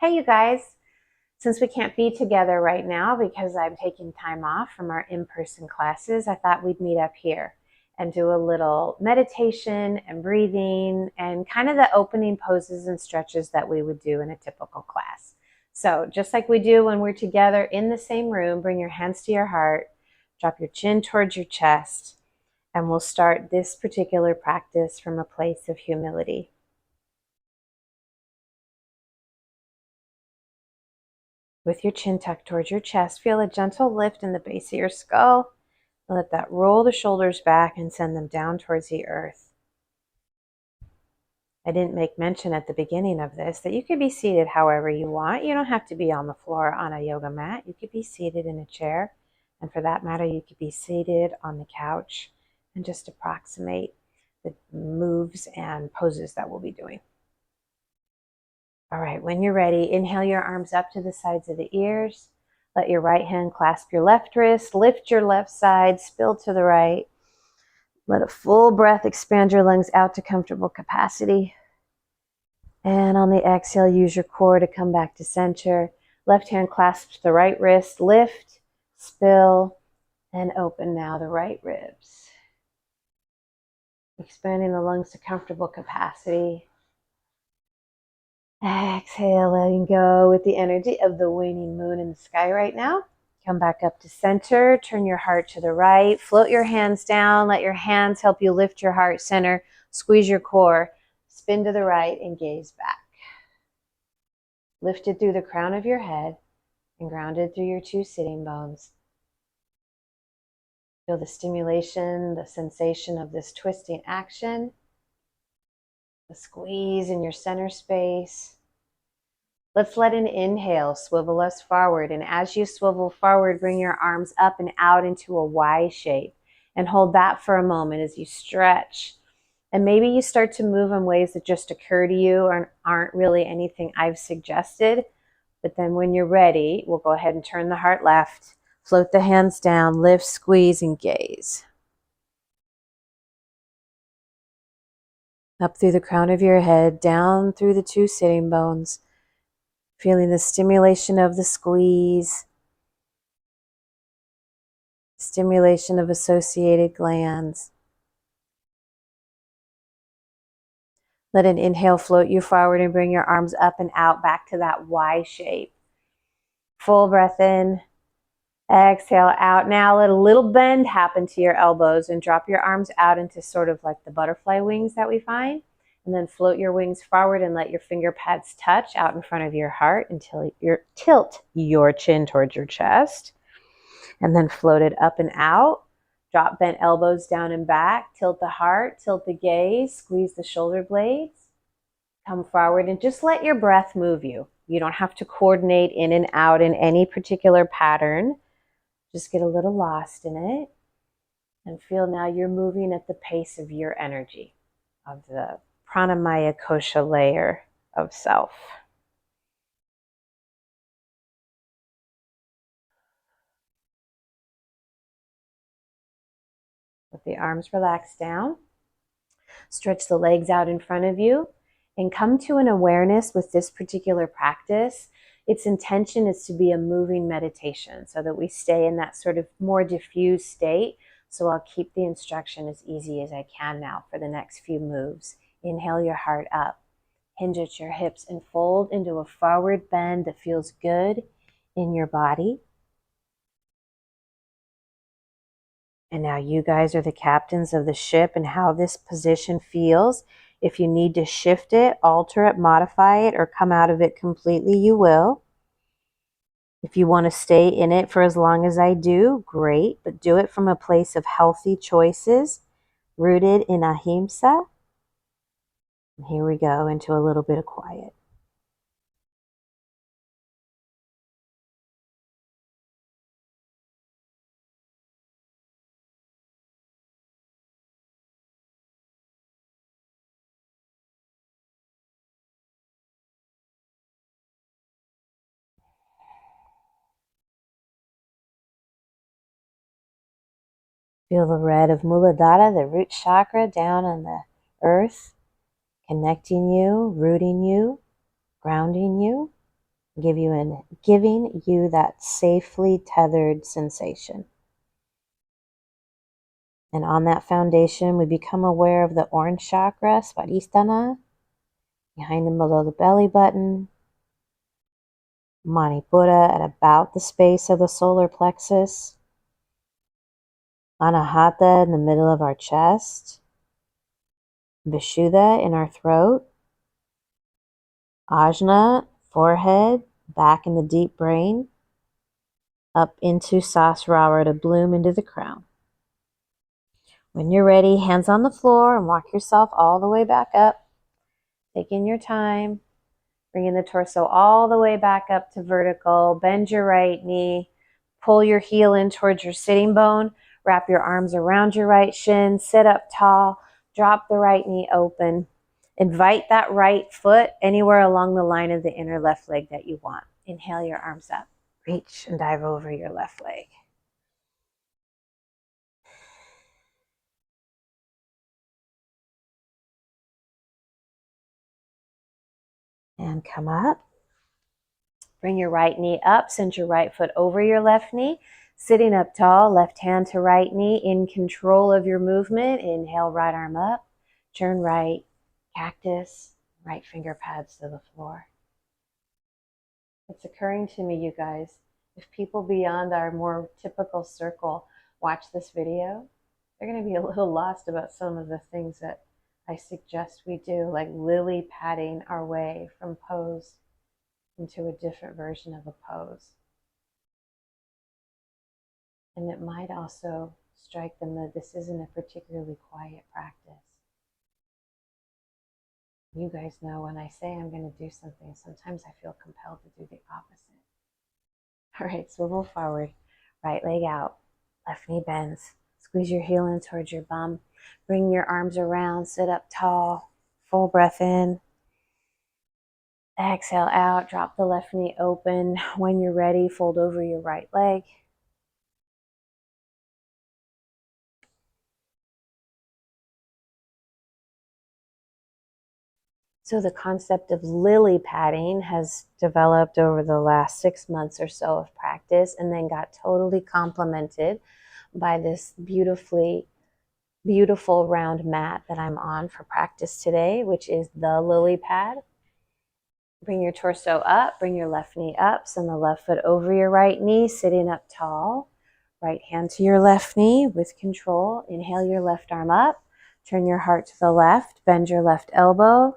Hey, you guys. Since we can't be together right now because I'm taking time off from our in-person classes, I thought we'd meet up here and do a little meditation and breathing and kind of the opening poses and stretches that we would do in a typical class. So just like we do when we're together in the same room, bring your hands to your heart, drop your chin towards your chest, and we'll start this particular practice from a place of humility. With your chin tucked towards your chest, feel a gentle lift in the base of your skull. Let that roll the shoulders back and send them down towards the earth. I didn't make mention at the beginning of this that you could be seated however you want. You don't have to be on the floor on a yoga mat. You could be seated in a chair. And for that matter, you could be seated on the couch and just approximate the moves and poses that we'll be doing. All right, when you're ready, inhale your arms up to the sides of the ears. Let your right hand clasp your left wrist, lift your left side, spill to the right. Let a full breath expand your lungs out to comfortable capacity. And on the exhale, use your core to come back to center. Left hand clasps the right wrist, lift, spill, and open now the right ribs. Expanding the lungs to comfortable capacity. Exhale, letting go with the energy of the waning moon in the sky right now. Come back up to center. Turn your heart to the right. Float your hands down. Let your hands help you lift your heart center. Squeeze your core. Spin to the right and gaze back. Lifted through the crown of your head and grounded through your two sitting bones. Feel the stimulation, the sensation of this twisting action. The squeeze in your center space. Let's let an inhale swivel us forward. And as you swivel forward, bring your arms up and out into a Y shape. And hold that for a moment as you stretch. And maybe you start to move in ways that just occur to you or aren't really anything I've suggested. But then when you're ready, we'll go ahead and turn the heart left. Float the hands down, lift, squeeze, and gaze. Up through the crown of your head, down through the two sitting bones. Feeling the stimulation of the squeeze, stimulation of associated glands. Let an inhale float you forward and bring your arms up and out back to that Y shape. Full breath in, exhale out. Now let a little bend happen to your elbows and drop your arms out into sort of like the butterfly wings that we find. And then float your wings forward and let your finger pads touch out in front of your heart until you tilt your chin towards your chest. And then float it up and out. Drop bent elbows down and back. Tilt the heart, tilt the gaze, squeeze the shoulder blades. Come forward and just let your breath move you. You don't have to coordinate in and out in any particular pattern. Just get a little lost in it. And feel now you're moving at the pace of your energy, of the pranamaya kosha layer of self. Let the arms relax down. Stretch the legs out in front of you and come to an awareness with this particular practice. Its intention is to be a moving meditation so that we stay in that sort of more diffuse state. So I'll keep the instruction as easy as I can now for the next few moves. Inhale your heart up. Hinge at your hips and fold into a forward bend that feels good in your body. And now you guys are the captains of the ship and how this position feels. If you need to shift it, alter it, modify it, or come out of it completely, you will. If you want to stay in it for as long as I do, great, but do it from a place of healthy choices, rooted in ahimsa. And here we go into a little bit of quiet. Feel the red of Muladhara, the root chakra, down on the earth, connecting you, rooting you, grounding you. giving you that safely tethered sensation. And on that foundation, we become aware of the orange chakra, Svadhisthana, behind and below the belly button, Manipura at about the space of the solar plexus, Anahata in the middle of our chest, Vishuddha in our throat, Ajna, forehead, back in the deep brain, up into Sahasrara to bloom into the crown. When you're ready, hands on the floor and walk yourself all the way back up. Taking your time, bringing the torso all the way back up to vertical. Bend your right knee, pull your heel in towards your sitting bone, wrap your arms around your right shin, sit up tall, drop the right knee open. Invite that right foot anywhere along the line of the inner left leg that you want. Inhale your arms up. Reach and dive over your left leg. And come up. Bring your right knee up. Send your right foot over your left knee. Sitting up tall, left hand to right knee, in control of your movement. Inhale, right arm up. Turn right, cactus, right finger pads to the floor. It's occurring to me, you guys, if people beyond our more typical circle watch this video, they're going to be a little lost about some of the things that I suggest we do, like lily padding our way from pose into a different version of a pose. And it might also strike them that this isn't a particularly quiet practice. You guys know when I say I'm going to do something, sometimes I feel compelled to do the opposite. All right, swivel forward, right leg out, left knee bends. Squeeze your heel in towards your bum. Bring your arms around, sit up tall, full breath in. Exhale out, drop the left knee open. When you're ready, fold over your right leg. So the concept of lily padding has developed over the last 6 months or so of practice, and then got totally complemented by this beautiful round mat that I'm on for practice today, which is the lily pad. Bring your torso up, bring your left knee up, send the left foot over your right knee, sitting up tall. Right hand to your left knee with control. Inhale your left arm up, turn your heart to the left, bend your left elbow,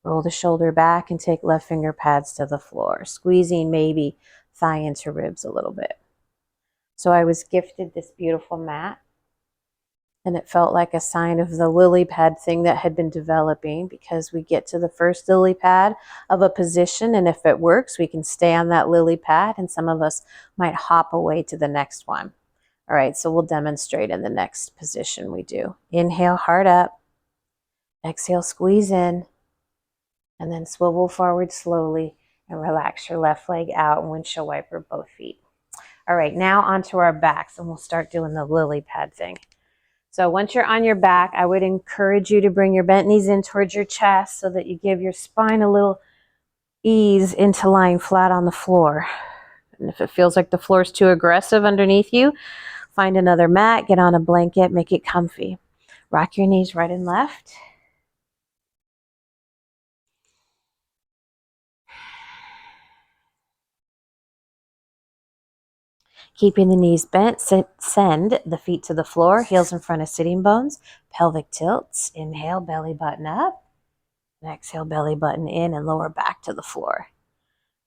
roll the shoulder back and take left finger pads to the floor, squeezing maybe thigh into ribs a little bit. So I was gifted this beautiful mat, and it felt like a sign of the lily pad thing that had been developing, because we get to the first lily pad of a position, and if it works, we can stay on that lily pad, and some of us might hop away to the next one. All right, so we'll demonstrate in the next position we do. Inhale, heart up. Exhale, squeeze in. And then swivel forward slowly and relax your left leg out and windshield wiper both feet. All right, now onto our backs, and we'll start doing the lily pad thing. So once you're on your back, I would encourage you to bring your bent knees in towards your chest so that you give your spine a little ease into lying flat on the floor. And if it feels like the floor is too aggressive underneath you, find another mat, get on a blanket, make it comfy. Rock your knees right and left. Keeping the knees bent, send the feet to the floor, heels in front of sitting bones, pelvic tilts. Inhale, belly button up. And exhale, belly button in and lower back to the floor.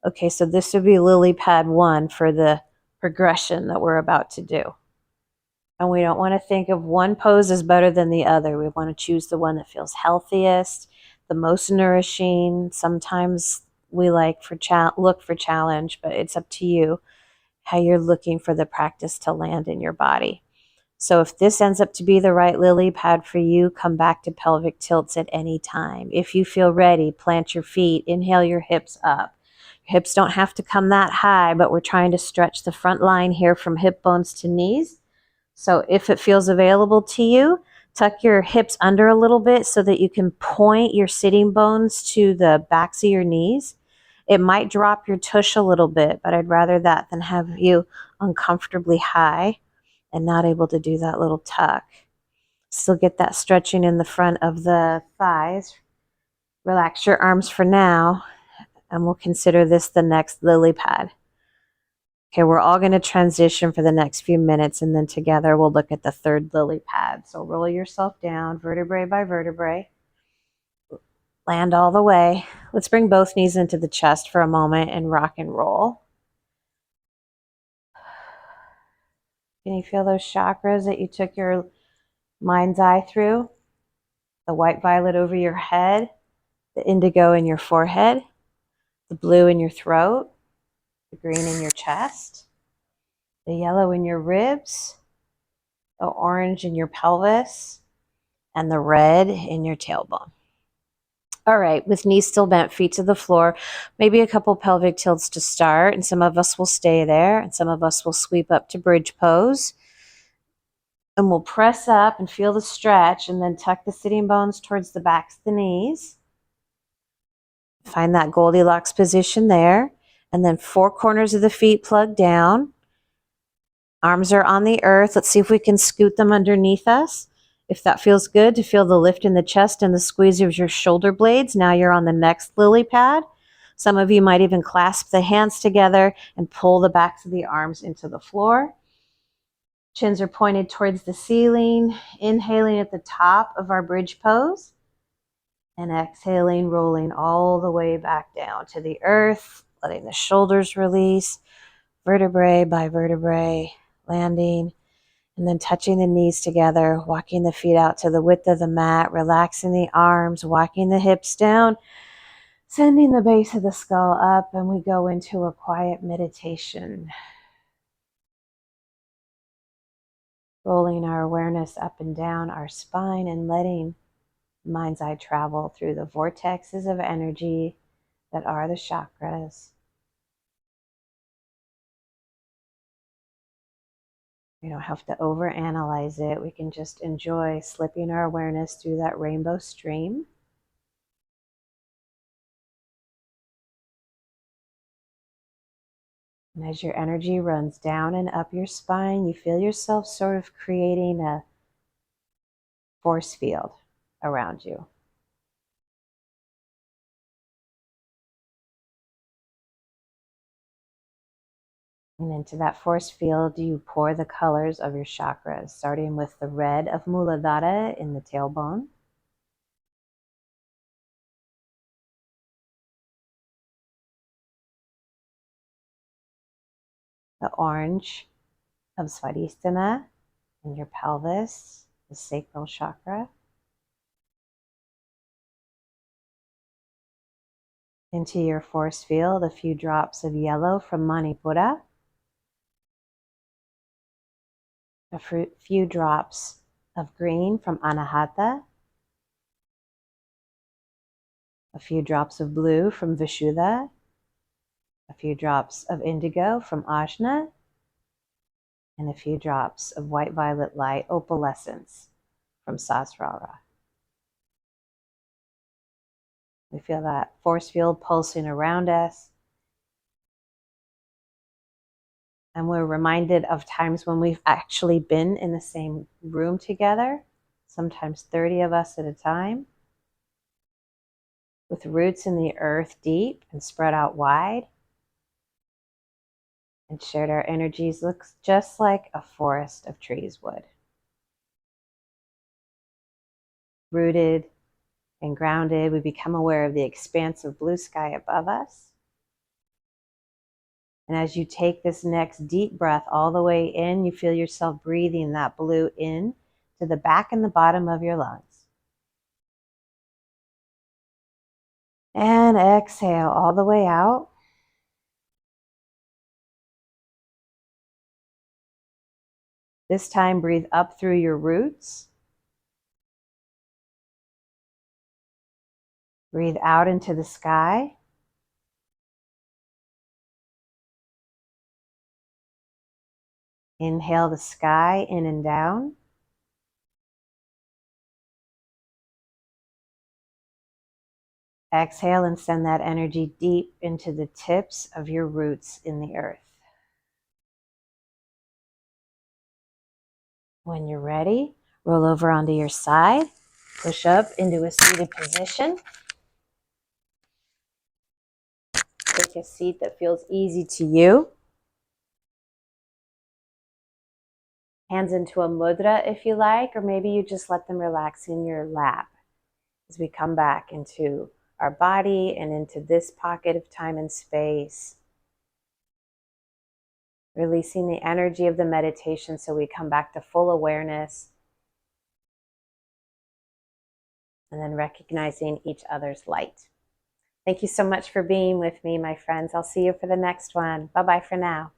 Okay, so this would be lily pad 1 for the progression that we're about to do. And we don't want to think of one pose as better than the other. We want to choose the one that feels healthiest, the most nourishing. Sometimes we look for challenge, but it's up to you how you're looking for the practice to land in your body. So if this ends up to be the right lily pad for you, come back to pelvic tilts at any time. If you feel ready, plant your feet, inhale your hips up. Hips don't have to come that high, but we're trying to stretch the front line here from hip bones to knees. So if it feels available to you, tuck your hips under a little bit so that you can point your sitting bones to the backs of your knees. It might drop your tush a little bit, but I'd rather that than have you uncomfortably high and not able to do that little tuck. Still get that stretching in the front of the thighs. Relax your arms for now, and we'll consider this the next lily pad. Okay, we're all going to transition for the next few minutes, and then together we'll look at the third lily pad. So roll yourself down, vertebrae by vertebrae. Land all the way. Let's bring both knees into the chest for a moment and rock and roll. Can you feel those chakras that you took your mind's eye through? The white violet over your head, the indigo in your forehead, the blue in your throat, the green in your chest, the yellow in your ribs, the orange in your pelvis, and the red in your tailbone. All right, with knees still bent, feet to the floor, maybe a couple pelvic tilts to start, and some of us will stay there, and some of us will sweep up to bridge pose. And we'll press up and feel the stretch, and then tuck the sitting bones towards the backs of the knees. Find that Goldilocks position there, and then 4 corners of the feet plug down. Arms are on the earth. Let's see if we can scoot them underneath us. If that feels good, to feel the lift in the chest and the squeeze of your shoulder blades. Now you're on the next lily pad. Some of you might even clasp the hands together and pull the backs of the arms into the floor. Chins are pointed towards the ceiling. Inhaling at the top of our bridge pose. And exhaling, rolling all the way back down to the earth, letting the shoulders release, vertebrae by vertebrae, landing. And then touching the knees together, walking the feet out to the width of the mat, relaxing the arms, walking the hips down, sending the base of the skull up, and we go into a quiet meditation. Rolling our awareness up and down our spine and letting mind's eye travel through the vortexes of energy that are the chakras. We don't have to overanalyze it. We can just enjoy slipping our awareness through that rainbow stream. And as your energy runs down and up your spine, you feel yourself sort of creating a force field around you. And into that force field, you pour the colors of your chakras, starting with the red of Muladhara in the tailbone. The orange of Svadhisthana in your pelvis, the sacral chakra. Into your force field, a few drops of yellow from Manipura. A few drops of green from Anahata, a few drops of blue from Vishuddha, a few drops of indigo from Ajna, and a few drops of white violet light opalescence from Sasrara. We feel that force field pulsing around us. And we're reminded of times when we've actually been in the same room together, sometimes 30 of us at a time, with roots in the earth deep and spread out wide, and shared our energies looks just like a forest of trees would. Rooted and grounded, we become aware of the expanse of blue sky above us. And as you take this next deep breath all the way in, you feel yourself breathing that blue in to the back and the bottom of your lungs. And exhale all the way out. This time, breathe up through your roots. Breathe out into the sky. Inhale the sky in and down. Exhale and send that energy deep into the tips of your roots in the earth. When you're ready, roll over onto your side, push up into a seated position. Take a seat that feels easy to you. Hands into a mudra if you like, or maybe you just let them relax in your lap as we come back into our body and into this pocket of time and space. Releasing the energy of the meditation so we come back to full awareness. And then recognizing each other's light. Thank you so much for being with me, my friends. I'll see you for the next one. Bye-bye for now.